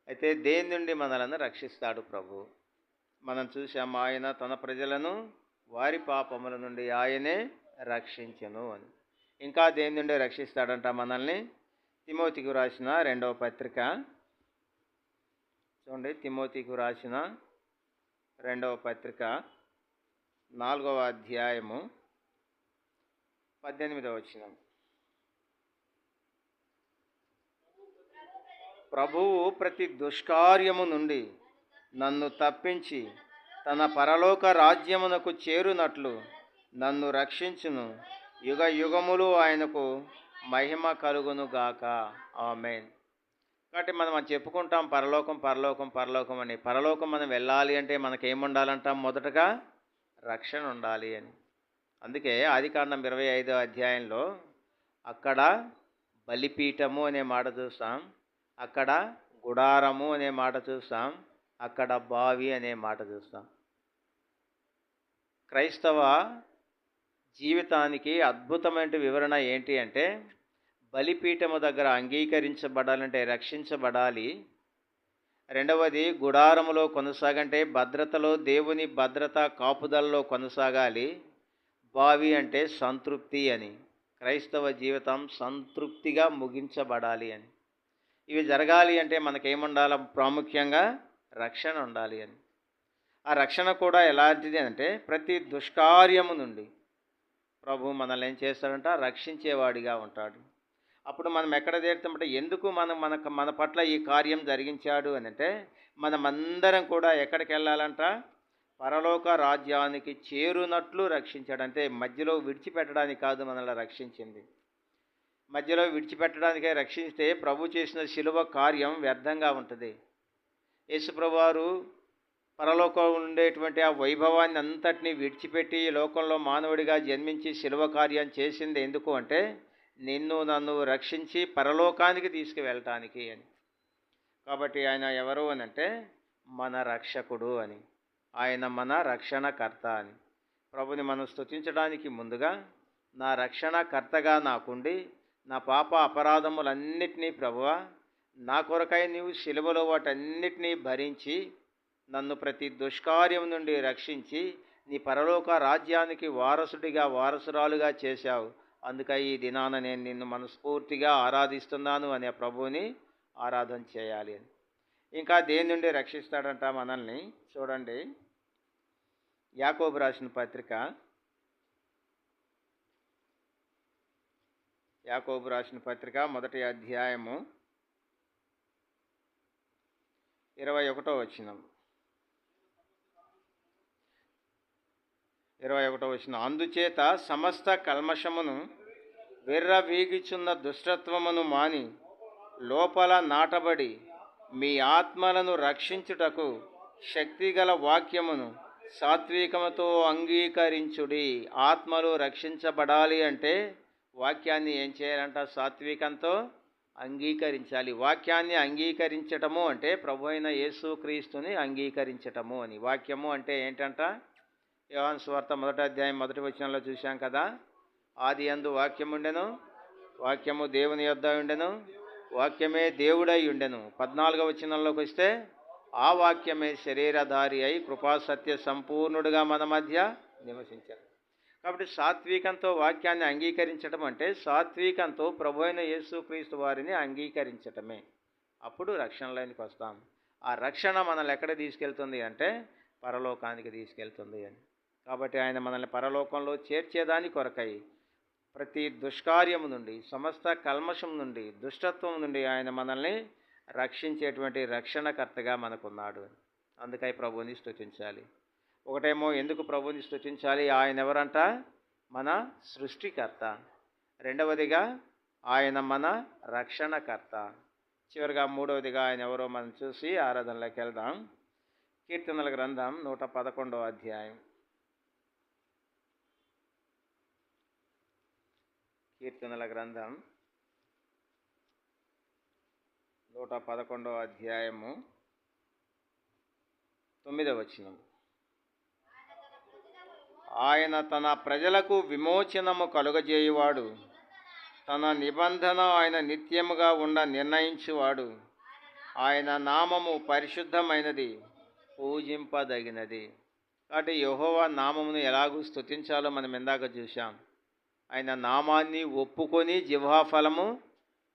అయితే దేని నుండి మనలను రక్షిస్తాడు ప్రభు? మనం చూసాం, ఆయన తన ప్రజలను వారి పాపముల నుండి ఆయనే రక్షించెను అని. ఇంకా దేని నుండి రక్షిస్తాడంట మనల్ని? తిమోతికి రాసిన 2వ పత్రిక చూడండి. తిమోతికి రాసిన 2వ పత్రిక 4వ అధ్యాయము 18వ వచనం. ప్రభువు ప్రతి దుష్కార్యము నుండి నన్ను తప్పించి తన పరలోక రాజ్యమునకు చేరునట్లు నన్ను రక్షించును. యుగ యుగములు ఆయనకు మహిమ కలుగును గాక. ఆమేన్. కాబట్టి మనం చెప్పుకుంటాం పరలోకం పరలోకం పరలోకం అని. పరలోకం మనం వెళ్ళాలి అంటే మనకేముండాలంటాం? మొదటగా రక్షణ ఉండాలి అని. అందుకే ఆదికాండం 25వ అధ్యాయంలో అక్కడ బలిపీఠము అనే మాట చూస్తాం, అక్కడ గుడారము అనే మాట చూస్తాం, అక్కడ బావి అనే మాట చూస్తాం. క్రైస్తవ జీవితానికి అద్భుతమైన వివరణ ఏంటి అంటే, బలిపీఠము దగ్గర అంగీకరించబడాలంటే రక్షించబడాలి. రెండవది గుడారములో కొనసాగంటే భద్రతలో దేవుని భద్రత కాపుదలలో కొనసాగాలి. బావి అంటే సంతృప్తి అని. క్రైస్తవ జీవితం సంతృప్తిగా ముగించబడాలి అని. ఇవి జరగాలి అంటే మనకేముండాలి? ప్రాముఖ్యంగా రక్షణ ఉండాలి అని. ఆ రక్షణ కూడా ఎలాంటిది అంటే ప్రతి దుష్కార్యము నుండి ప్రభు మనల్ని ఏం చేస్తాడంట? రక్షించేవాడిగా ఉంటాడు. అప్పుడు మనం ఎక్కడ చేరుతామంటే ఎందుకు మన పట్ల ఈ కార్యం జరిగించాడు అని అంటే మనమందరం కూడా ఎక్కడికి వెళ్ళాలంట, పరలోక రాజ్యానికి చేరునట్లు రక్షించాడు. అంటే మధ్యలో విడిచిపెట్టడానికి కాదు మనల్ని రక్షించింది. మధ్యలో విడిచిపెట్టడానికే రక్షిస్తే ప్రభు చేసిన శిలువ కార్యం వ్యర్థంగా ఉంటుంది. యేసుప్రభు వారు పరలోకం ఉండేటువంటి ఆ వైభవాన్ని అంతటినీ విడిచిపెట్టి ఈ లోకంలో మానవుడిగా జన్మించి శిలువ కార్యం చేసింది ఎందుకు అంటే నిన్ను నన్ను రక్షించి పరలోకానికి తీసుకువెళ్ళటానికి అని. కాబట్టి ఆయన ఎవరు అని అంటే మన రక్షకుడు అని, ఆయన మన రక్షణకర్త అని. ప్రభుని మనం స్తుతించడానికి ముందుగా నా రక్షణకర్తగా నాకుండి నా పాప అపరాధములన్నిటినీ ప్రభువా నా కొరకై నీవు శిలువలో వాటన్నిటినీ భరించి నన్ను ప్రతి దుష్కార్యం నుండి రక్షించి నీ పరలోక రాజ్యానికి వారసుడిగా వారసురాలుగా చేశావు. అందుకై ఈ దినాన నేను నిన్ను మనస్ఫూర్తిగా ఆరాధిస్తున్నాను అనే ప్రభువుని ఆరాధన చేయాలి అని. ఇంకా దేని నుండి రక్షిస్తాడంట మనల్ని చూడండి. యాకోబు రాసిన పత్రిక, యాకోబు రాసిన పత్రిక 1వ అధ్యాయము 21వ వచనం. 21వ వచనం. అందుచేత సమస్త కల్మషమును విర్రవీగుచున్న దుష్టత్వమును మాని లోపల నాటబడి మీ ఆత్మలను రక్షించుటకు శక్తిగల వాక్యమును సాత్వికముతో అంగీకరించుడి. ఆత్మలు రక్షించబడాలి అంటే వాక్యాన్ని ఏం చేయాలంట? సాత్వికంతో అంగీకరించాలి. వాక్యాన్ని అంగీకరించటము అంటే ప్రభు అయిన యేసుక్రీస్తుని అంగీకరించటము అని. వాక్యము అంటే ఏంటంట? యోహాను సువార్త 1వ అధ్యాయం 1వ వచనంలో చూశాం కదా. ఆది యందు వాక్యము ఉండెను, వాక్యము దేవుని యొద్ద ఉండెను, వాక్యమే దేవుడై ఉండెను. 14వ వచనంలోకి వస్తే ఆ వాక్యమే శరీరధారి అయి కృపా సత్య సంపూర్ణుడుగా మన మధ్య నివసించాడు. కాబట్టి సాత్వికంతో వాక్యాన్ని అంగీకరించడం అంటే సాత్వికంతో ప్రభు అయిన యేసుక్రీస్తు వారిని అంగీకరించటమే. అప్పుడు రక్షణలోనికి వస్తాం. ఆ రక్షణ మనల్ని ఎక్కడ తీసుకెళ్తుంది అంటే పరలోకానికి తీసుకెళ్తుంది అని. కాబట్టి ఆయన మనల్ని పరలోకంలో చేర్చేదాని కొరకై ప్రతి దుష్కార్యము నుండి, సమస్త కల్మషం నుండి, దుష్టత్వం నుండి ఆయన మనల్ని రక్షించేటువంటి రక్షణకర్తగా మనకున్నాడు. అందుకై ప్రభువుని స్తుతించాలి. ఒకటేమో ఎందుకు ప్రభువుని స్తుతించాలి? ఆయన ఎవరంట? మన సృష్టికర్త. రెండవదిగా ఆయన మన రక్షణకర్త. చివరిగా మూడవదిగా ఆయన ఎవరో మనం చూసి ఆరాధనలోకి వెళ్దాం. కీర్తనల గ్రంథం 111వ అధ్యాయం. కీర్తనల గ్రంథం 111వ అధ్యాయము 9వ వచనం. ఆయన తన ప్రజలకు విమోచనము కలుగజేయువాడు, తన నిబంధన ఆయన నిత్యముగా ఉండ నిర్ణయించువాడు. ఆయన నామము పరిశుద్ధమైనది, పూజింపదగినది. కాబట్టి యెహోవా నామమును ఎలాగూ స్తుతించాలో మనం ఇందాక చూసాం. ఆయన నామాన్ని ఒప్పుకొని జిహ్వాఫలము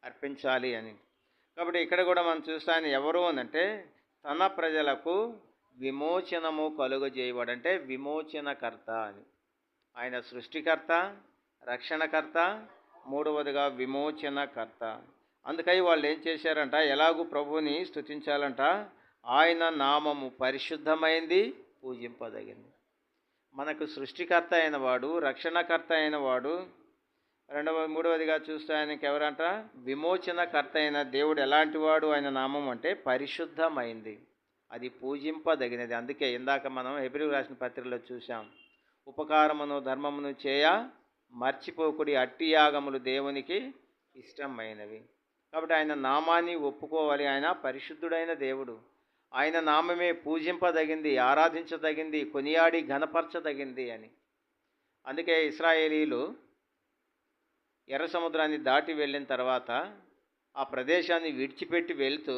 అర్పించాలి అని. కాబట్టి ఇక్కడ కూడా మనం చూస్తే ఆయన ఎవరు అనంటే తన ప్రజలకు విమోచనము కలుగజేయవాడు, అంటే విమోచనకర్త అని. ఆయన సృష్టికర్త, రక్షణకర్త, మూడవదిగా విమోచనకర్త. అందుకై వాళ్ళు ఏం చేశారంట? ఎలాగూ ప్రభువుని స్తుతించాలంట. ఆయన నామము పరిశుద్ధమైంది, పూజింపదగింది. మనకు సృష్టికర్త అయిన వాడు, రక్షణకర్త అయిన వాడు. మూడవదిగా చూస్తే ఆయనకి ఎవరంట? విమోచనకర్త అయిన దేవుడు ఎలాంటి వాడు? ఆయన నామం అంటే పరిశుద్ధమైంది, అది పూజింపదగినది. అందుకే ఇందాక మనం హెబ్రీయులకు రాసిన పత్రికలో చూసాం, ఉపకారమును ధర్మమును చేయ మర్చిపోకుడి, అట్టి యాగములు దేవునికి ఇష్టమైనవి. కాబట్టి ఆయన నామాన్ని ఒప్పుకోవాలి. ఆయన పరిశుద్ధుడైన దేవుడు. ఆయన నామమే పూజింపదగింది, ఆరాధించదగింది, కొనియాడి ఘనపరచదగింది అని. అందుకే ఇశ్రాయేలీలు ఎర్ర సముద్రాన్ని దాటి వెళ్ళిన తర్వాత ఆ ప్రదేశాన్ని విడిచిపెట్టి వెళ్తూ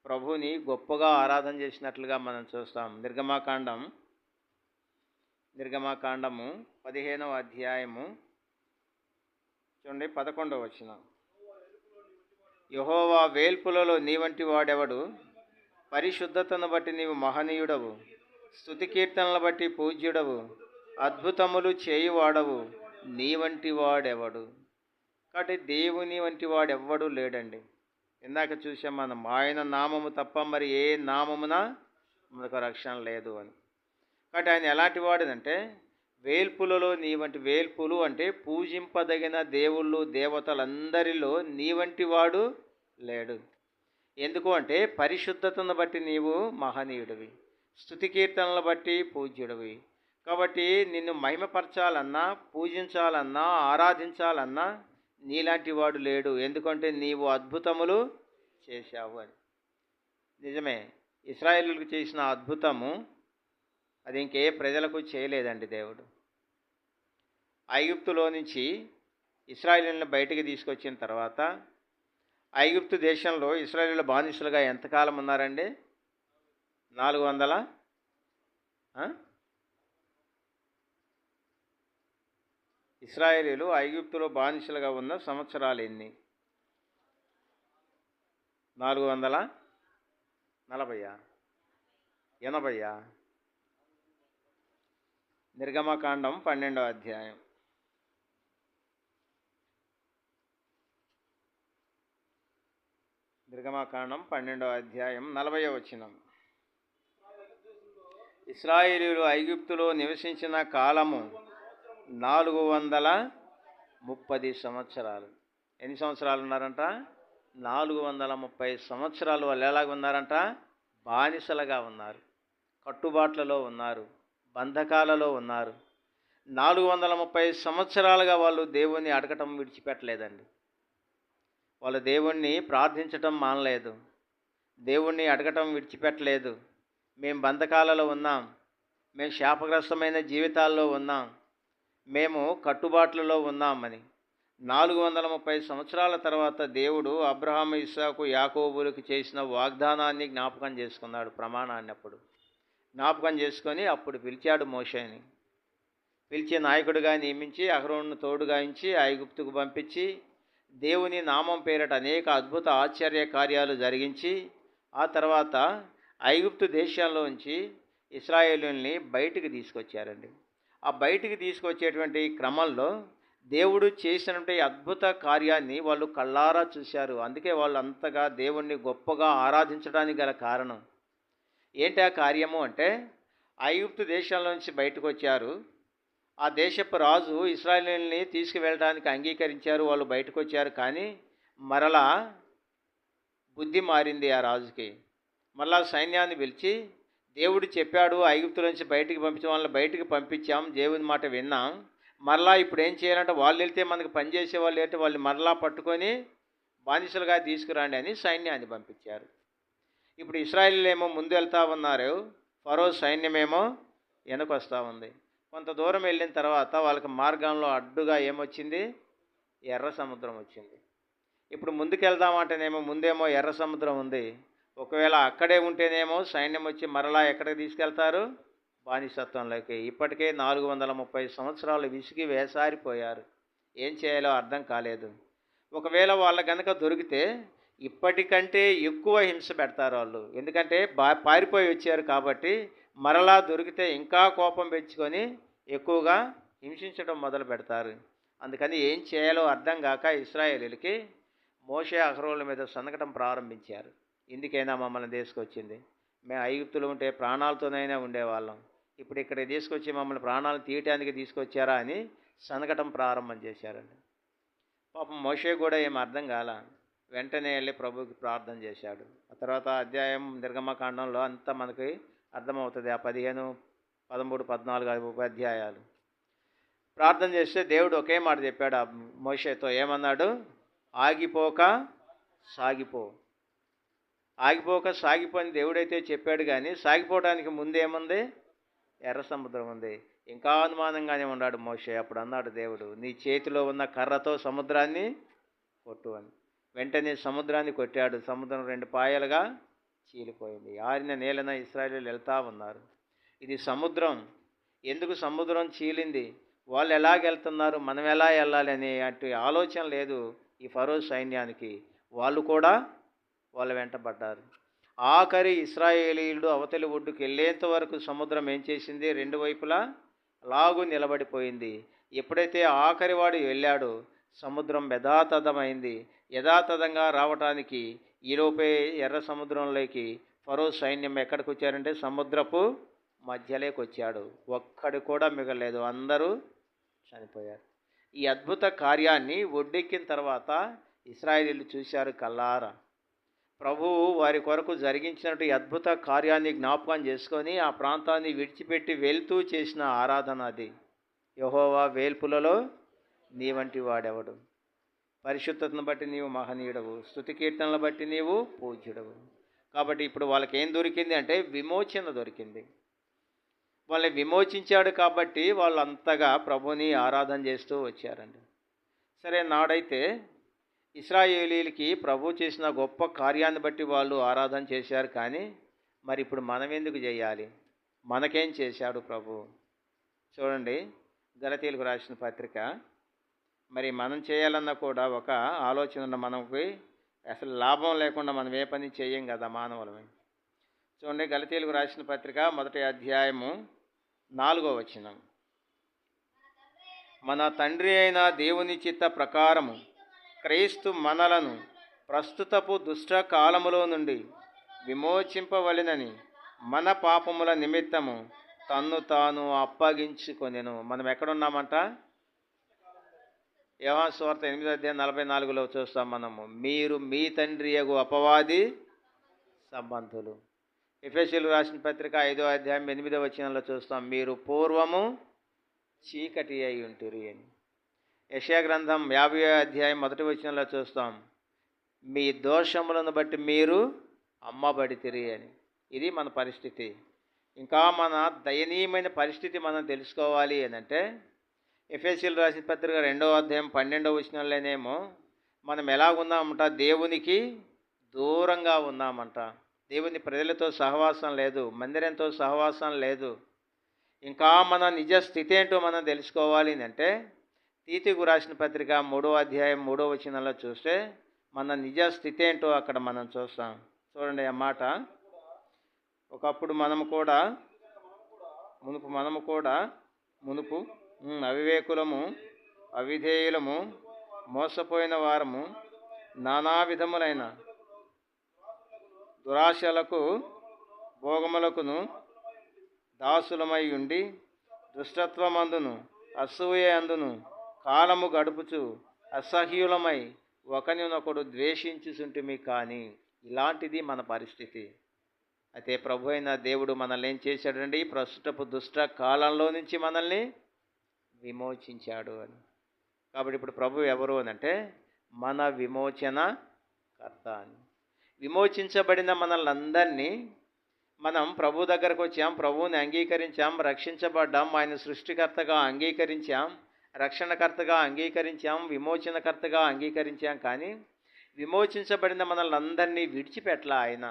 ప్రభుని గొప్పగా ఆరాధన చేసినట్లుగా మనం చూస్తాం. నిర్గమాకాండము 15వ అధ్యాయము చూడండి 11వ వచనం. యెహోవా వేల్పులలో నీ వంటి వాడెవడు? పరిశుద్ధతను బట్టి నీవు మహనీయుడవు, స్తుతి కీర్తనల బట్టి పూజ్యుడవు, అద్భుతములు చేయువాడవు, నీ వంటి వాడెవడు? కాబట్టి దేవుని వంటి వాడు ఎవ్వడూ లేడండి. ఇందాక చూసాం మనం, ఆయన నామము తప్ప మరి ఏ నామమున మనకు రక్షణ లేదు అని. కాబట్టి ఆయన ఎలాంటి వాడునంటే, వేల్పులలో నీ వంటి, వేల్పులు అంటే పూజింపదగిన దేవుళ్ళు దేవతలందరిలో నీ వంటి వాడు లేడు. ఎందుకు అంటే పరిశుద్ధతను బట్టి నీవు మహనీయుడివి, స్తుతి కీర్తనలు బట్టి పూజ్యుడివి. కాబట్టి నిన్ను మహిమపరచాలన్నా, పూజించాలన్నా, ఆరాధించాలన్నా నీలాంటి వాడు లేడు. ఎందుకంటే నీవు అద్భుతములు చేశావు అని. నిజమే, ఇశ్రాయేలులకు చేసిన అద్భుతము అది ఇంకే ప్రజలకు చేయలేదండి దేవుడు. ఐగుప్తులో నుంచి ఇశ్రాయేలులను బయటికి తీసుకొచ్చిన తర్వాత, ఐగుప్తు దేశంలో ఇశ్రాయేలు బానిసలుగా ఎంతకాలం ఉన్నారండి? 400 ఇశ్రాయేలీలు ఐగుప్తులో బానిసలుగా ఉన్న సంవత్సరాలు ఎన్ని? 440 80. నిర్గమకాండం 12వ అధ్యాయం. నిర్గమకాండం 12వ అధ్యాయం 40వ వచనం. ఇశ్రాయేలీయులు ఐగుప్తులో నివసించిన కాలము 430 సంవత్సరాలు. ఎన్ని సంవత్సరాలు ఉన్నారంట? 430 సంవత్సరాలు వాళ్ళు ఎలాగ ఉన్నారంట? బానిసలుగా ఉన్నారు, కట్టుబాట్లలో ఉన్నారు, బంధకాలలో ఉన్నారు. 430 సంవత్సరాలుగా వాళ్ళు దేవుణ్ణి అడగటం విడిచిపెట్టలేదండి. వాళ్ళు దేవుణ్ణి ప్రార్థించటం మానలేదు, దేవుణ్ణి అడగటం విడిచిపెట్టలేదు. మేము బంధకాలలో ఉన్నాం, మేము శాపగ్రస్తమైన జీవితాల్లో ఉన్నాం, మేము కట్టుబాట్లలో ఉన్నామని 430 సంవత్సరాల తర్వాత దేవుడు అబ్రహాము, ఇస్సాకు, యాకోబులకు చేసిన వాగ్దానాన్ని జ్ఞాపకం చేసుకున్నాడు. ప్రమాణాన్ని అప్పుడు జ్ఞాపకం చేసుకొని అప్పుడు పిలిచాడు మోషేని. పిలిచి నాయకుడిగా నియమించి అహరోనును తోడుగా ఉంచి ఐగుప్తుకు పంపించి దేవుని నామం పేరట అనేక అద్భుత ఆశ్చర్య కార్యాలు జరిగించి ఆ తర్వాత ఐగుప్తు దేశంలోంచి ఇశ్రాయేలుల్ని బయటికి తీసుకొచ్చారండి. ఆ బయటికి తీసుకొచ్చేటువంటి క్రమంలో దేవుడు చేసినటువంటి అద్భుత కార్యాన్ని వాళ్ళు కళ్ళారా చూశారు. అందుకే వాళ్ళు అంతగా దేవుణ్ణి గొప్పగా ఆరాధించడానికి గల కారణం ఏంటి? ఆ కార్యము అంటే ఐగుప్తు దేశంలోంచి బయటకు వచ్చారు. ఆ దేశపు రాజు ఇశ్రాయేలుల్ని తీసుకువెళ్ళడానికి అంగీకరించారు. వాళ్ళు బయటకు వచ్చారు. కానీ మరలా బుద్ధి మారింది ఆ రాజుకి. మరలా సైన్యాన్ని పిలిచి దేవుడు చెప్పాడు ఐగుప్తు నుంచి బయటికి పంపించే వాళ్ళని బయటికి పంపించాం, దేవుని మాట విన్నాం, మరలా ఇప్పుడు ఏం చేయాలంటే వాళ్ళు వెళ్తే మనకు పనిచేసే వాళ్ళు ఏంటి, వాళ్ళు మరలా పట్టుకొని బానిసలుగా తీసుకురండి అని సైన్యాన్ని పంపించారు. ఇప్పుడు ఇశ్రాయేలీయులేమో ముందు వెళ్తా ఉన్నారు, ఫరో సైన్యమేమో వెనకొస్తూ ఉంది. కొంత దూరం వెళ్ళిన తర్వాత వాళ్ళకి మార్గంలో అడ్డుగా ఏమొచ్చింది? ఎర్ర సముద్రం వచ్చింది. ఇప్పుడు ముందుకు వెళ్దామంటేనేమో ముందేమో ఎర్ర సముద్రం ఉంది. ఒకవేళ అక్కడే ఉంటేనేమో సైన్యం వచ్చి మరలా ఎక్కడికి తీసుకెళ్తారు? బానిసత్వంలోకి. ఇప్పటికే 430 సంవత్సరాలు విసిగి వేసారిపోయారు. ఏం చేయాలో అర్థం కాలేదు. ఒకవేళ వాళ్ళ కనుక దొరికితే ఇప్పటికంటే ఎక్కువ హింస పెడతారు వాళ్ళు. ఎందుకంటే పారిపోయి వచ్చారు కాబట్టి మరలా దొరికితే ఇంకా కోపం పెంచుకొని ఎక్కువగా హింసించడం మొదలు పెడతారు. అందుకని ఏం చేయాలో అర్థం కాక ఇశ్రాయేలీయులకి మోషే అహరోనుల మీద సనగటం ప్రారంభించారు. ఇందుకైనా మమ్మల్ని తీసుకొచ్చింది, మేము ఐగుప్తులో ఉంటే ప్రాణాలతోనైనా ఉండేవాళ్ళం, ఇప్పుడు ఇక్కడ తీసుకొచ్చి మమ్మల్ని ప్రాణాలు తీయటానికి తీసుకొచ్చారా అని సనగటం ప్రారంభం చేశారండి. పాపం మోషే కూడా ఏం అర్థం కాల. వెంటనే వెళ్ళి ప్రభువుకి ప్రార్థన చేశాడు. ఆ తర్వాత అధ్యాయం నిర్గమకాండంలో అంతా మనకి అర్థమవుతుంది. ఆ 15, 13, 14 అధ్యాయాలు ప్రార్థన చేస్తే దేవుడు ఒకే మాట చెప్పాడు ఆ మోషేతో. ఏమన్నాడు? ఆగిపోక సాగిపో. ఆగిపోక సాగిపో అని దేవుడైతే చెప్పాడు. కానీ సాగిపోవడానికి ముందేముంది? ఎర్ర సముద్రం ఉంది. ఇంకా అనుమానంగానే ఉన్నాడు మోషే. అప్పుడు అన్నాడు దేవుడు, నీ చేతిలో ఉన్న కర్రతో సముద్రాన్ని కొట్టు అని. వెంటనే సముద్రాన్ని కొట్టాడు. సముద్రం 2 పాయలుగా చీలిపోయింది. ఆరిన నేలన ఇశ్రాయేలీయులు వెళ్తూ ఉన్నారు. ఇది సముద్రం, ఎందుకు సముద్రం చీలింది, వాళ్ళు ఎలాగెళ్తున్నారు, మనం ఎలా వెళ్ళాలి అనే అటు ఆలోచన లేదు ఈ ఫరో సైన్యానికి. వాళ్ళు కూడా వాళ్ళ వెంటబడ్డారు. ఆఖరి ఇశ్రాయేలీయులు అవతలి ఒడ్డుకు వెళ్ళేంత వరకు సముద్రం ఏం చేసింది? 2 వైపులా అలాగూ నిలబడిపోయింది. ఎప్పుడైతే ఆఖరి వాడు వెళ్ళాడో సముద్రం యథాతథమైంది. యథాతథంగా రావటానికి ఈలోపే ఎర్ర సముద్రంలోకి ఫరో సైన్యం ఎక్కడికి వచ్చారంటే సముద్రపు మధ్యలోకి వచ్చాడు. ఒక్కడు కూడా మిగలలేదు, అందరూ చనిపోయారు. ఈ అద్భుత కార్యాన్ని ఒడ్డెక్కిన తర్వాత ఇశ్రాయేలీయులు చూశారు కల్లారా. ప్రభువు వారి కొరకు జరిగించినట్టు ఈ అద్భుత కార్యాన్ని జ్ఞాపకం చేసుకొని ఆ ప్రాంతాన్ని విడిచిపెట్టి వెళ్తూ చేసిన ఆరాధన అది. యెహోవా వేల్పులలో నీ వంటి వాడెవడు, పరిశుద్ధతను బట్టి నీవు మహనీయుడవు, స్తుతి కీర్తనలను బట్టి నీవు పూజ్యుడవు. కాబట్టి ఇప్పుడు వాళ్ళకి ఏం దొరికింది అంటే విమోచన దొరికింది. వాళ్ళని విమోచించాడు కాబట్టి వాళ్ళు అంతగా ప్రభుని ఆరాధన చేస్తూ వచ్చారండి. సరే, నాడైతే ఇశ్రాయేలీలకి ప్రభు చేసిన గొప్ప కార్యాన్ని బట్టి వాళ్ళు ఆరాధన చేశారు. కానీ మరి ఇప్పుడు మనం ఎందుకు చేయాలి? మనకేం చేశాడు ప్రభు? చూడండి, గలతీయులకు రాసిన పత్రిక. మరి మనం చేయాలన్నా కూడా ఒక ఆలోచన మనకి అసలు లాభం లేకుండా మనం ఏ పని చేయం కదా మానవులమే. చూడండి, గలతీయులకు రాసిన పత్రిక 1వ అధ్యాయము 4వ వచనం. మన తండ్రి అయిన దేవుని చిత్త ప్రకారము క్రీస్తు మనలను ప్రస్తుతపు దుష్ట కాలములో నుండి విమోచింపవలెనని మన పాపముల నిమిత్తము తన్ను తాను అప్పగించుకొనెను. మనం ఎక్కడున్నామంట? యోహాను సువార్త 8వ అధ్యాయం 44లో చూస్తాం మనము. మీరు మీ తండ్రి యగు అపవాది సంబంధులు. ఎఫెసీయులకు రాసిన పత్రిక 5వ అధ్యాయం 8వ వచనంలో చూస్తాం, మీరు పూర్వము చీకటి అయి ఉంటిరి అని. యెషయా గ్రంథం 50వ అధ్యాయం 1వ వచనంలో చూస్తాం, మీ దోషములను బట్టి మీరు అమ్మబడితిరి అని. ఇది మన పరిస్థితి. ఇంకా మన దయనీయమైన పరిస్థితి మనం తెలుసుకోవాలి అని అంటే ఎఫెసీయులకు రాసిన పత్రిక 2వ అధ్యాయం 12వ వచనంలోనేమో మనం ఎలా ఉన్నామంట? దేవునికి దూరంగా ఉన్నామంట. దేవుని ప్రజలతో సహవాసం లేదు, మందిరంతో సహవాసం లేదు. ఇంకా మన నిజ స్థితి ఏంటో మనం తెలుసుకోవాలి అంటే తీతుకు రాసిన పత్రిక 3వ అధ్యాయం 3వ వచనంలో చూస్తే మన నిజ స్థితి ఏంటో అక్కడ మనం చూస్తాం. చూడండి ఆ మాట. ఒకప్పుడు మునుపు అవివేకులము, అవిధేయులము, మోసపోయిన వారము, నానా విధములైన దురాశలకు భోగములకును దాసులమై ఉండి దుష్టత్వమందును అసూయ అందును కాలము గడుపుచు అసహ్యులమై ఒకరినొకడు ద్వేషించుచుంటిమి. కానీ ఇలాంటిది మన పరిస్థితి. అయితే ప్రభు అయిన దేవుడు మనల్ని ఏం చేశాడండి? ప్రస్తుతపు దుష్ట కాలంలో నుంచి మనల్ని విమోచించాడు అని. కాబట్టి ఇప్పుడు ప్రభు ఎవరు అని అంటే మన విమోచన కర్త అని. విమోచించబడిన మనల్ని మనం ప్రభు దగ్గరకు వచ్చాం, ప్రభువుని అంగీకరించాం, రక్షించబడ్డాం, ఆయన సృష్టికర్తగా అంగీకరించాం, రక్షణకర్తగా అంగీకరించాం, విమోచనకర్తగా అంగీకరించాం. కానీ విమోచించబడిన మనల్ని విడిచిపెట్టలా ఆయన.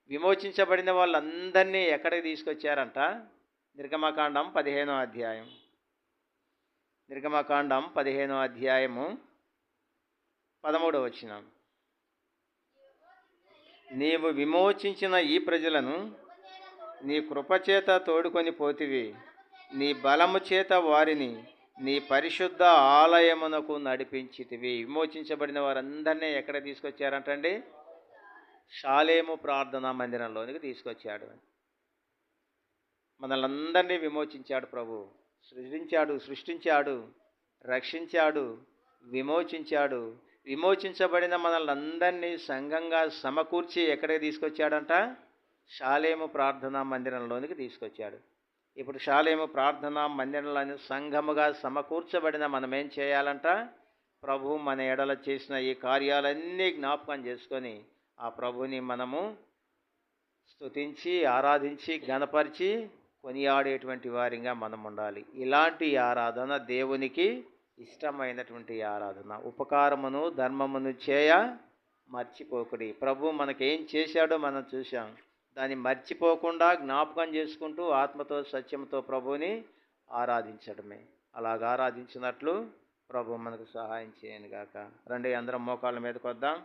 విమోచించబడిన వాళ్ళందరినీ ఎక్కడికి తీసుకొచ్చారంట? నిర్గమకాండం 15వ అధ్యాయం. నిర్గమకాండం 15వ అధ్యాయము 13వ వచనం. నీవు విమోచించిన ఈ ప్రజలను నీ కృపచేత తోడుకొని పోతివి, నీ బలము చేత వారిని నీ పరిశుద్ధ ఆలయమునకు నడిపించితివి. విమోచించబడిన వారందరినీ ఎక్కడ తీసుకొచ్చారంటండి? షాలేము ప్రార్థనా మందిరంలోనికి తీసుకొచ్చాడు. మనల్ని విమోచించాడు ప్రభు. సృష్టించాడు, రక్షించాడు, విమోచించాడు. విమోచించబడిన మనల్ని సంఘంగా సమకూర్చి ఎక్కడికి తీసుకొచ్చాడంట? షాలేము ప్రార్థనా మందిరంలోనికి తీసుకొచ్చాడు. ఇప్పుడు షాలేము ప్రార్థనా మందిరంలోని సంఘముగా సమకూర్చబడిన మనం ఏం చేయాలంట? ప్రభు మన ఎడల చేసిన ఈ కార్యాలన్నీ జ్ఞాపకం చేసుకొని ఆ ప్రభుని మనము స్తుతించి, ఆరాధించి, ఘనపరిచి, కొనియాడేటువంటి వారిగా మనం ఉండాలి. ఇలాంటి ఆరాధన దేవునికి ఇష్టమైనటువంటి ఆరాధన. ఉపకారమును ధర్మమును చేయ మర్చిపోకుడి. ప్రభు మనకేం చేశాడో మనం చూసాం. దాన్ని మర్చిపోకుండా జ్ఞాపకం చేసుకుంటూ ఆత్మతో సత్యంతో ప్రభుని ఆరాధించడమే. అలాగ ఆరాధించినట్లు ప్రభు మనకు సహాయం చేయను గాక. రండి, అందరం మోకాళ్ళ మీదకి వద్దాం.